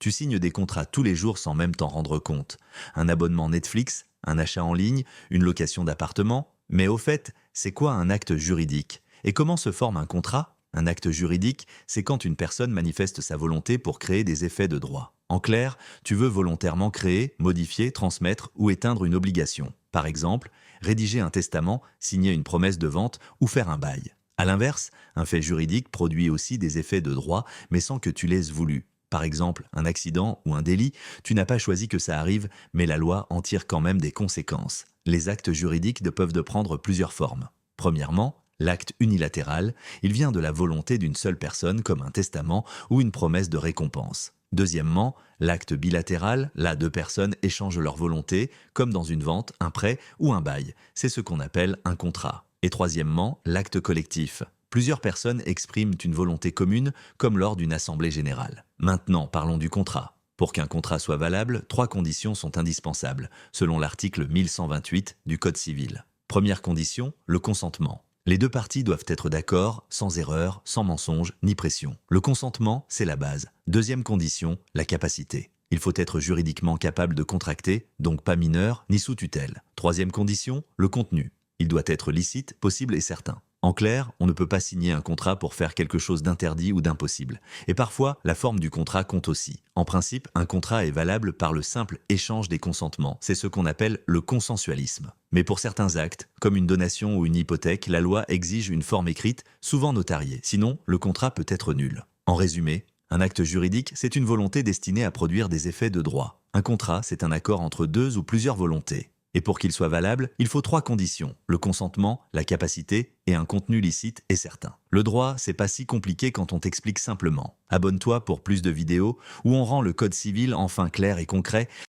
Tu signes des contrats tous les jours sans même t'en rendre compte. Un abonnement Netflix, un achat en ligne, une location d'appartement. Mais au fait, c'est quoi un acte juridique? Et comment se forme un contrat? Un acte juridique, c'est quand une personne manifeste sa volonté pour créer des effets de droit. En clair, tu veux volontairement créer, modifier, transmettre ou éteindre une obligation. Par exemple, rédiger un testament, signer une promesse de vente ou faire un bail. A l'inverse, un fait juridique produit aussi des effets de droit, mais sans que tu l'aies voulu. Par exemple, un accident ou un délit, tu n'as pas choisi que ça arrive, mais la loi en tire quand même des conséquences. Les actes juridiques peuvent de prendre plusieurs formes. Premièrement, l'acte unilatéral, il vient de la volonté d'une seule personne comme un testament ou une promesse de récompense. Deuxièmement, l'acte bilatéral, là deux personnes échangent leur volonté, comme dans une vente, un prêt ou un bail. C'est ce qu'on appelle un contrat. Et troisièmement, l'acte collectif. Plusieurs personnes expriment une volonté commune, comme lors d'une assemblée générale. Maintenant, parlons du contrat. Pour qu'un contrat soit valable, trois conditions sont indispensables, selon l'article 1128 du Code civil. Première condition, le consentement. Les deux parties doivent être d'accord, sans erreur, sans mensonge, ni pression. Le consentement, c'est la base. Deuxième condition, la capacité. Il faut être juridiquement capable de contracter, donc pas mineur, ni sous tutelle. Troisième condition, le contenu. Il doit être licite, possible et certain. En clair, on ne peut pas signer un contrat pour faire quelque chose d'interdit ou d'impossible. Et parfois, la forme du contrat compte aussi. En principe, un contrat est valable par le simple échange des consentements. C'est ce qu'on appelle le consensualisme. Mais pour certains actes, comme une donation ou une hypothèque, la loi exige une forme écrite, souvent notariée. Sinon, le contrat peut être nul. En résumé, un acte juridique, c'est une volonté destinée à produire des effets de droit. Un contrat, c'est un accord entre deux ou plusieurs volontés. Et pour qu'il soit valable, il faut trois conditions, le consentement, la capacité et un contenu licite et certain. Le droit, c'est pas si compliqué quand on t'explique simplement. Abonne-toi pour plus de vidéos où on rend le code civil enfin clair et concret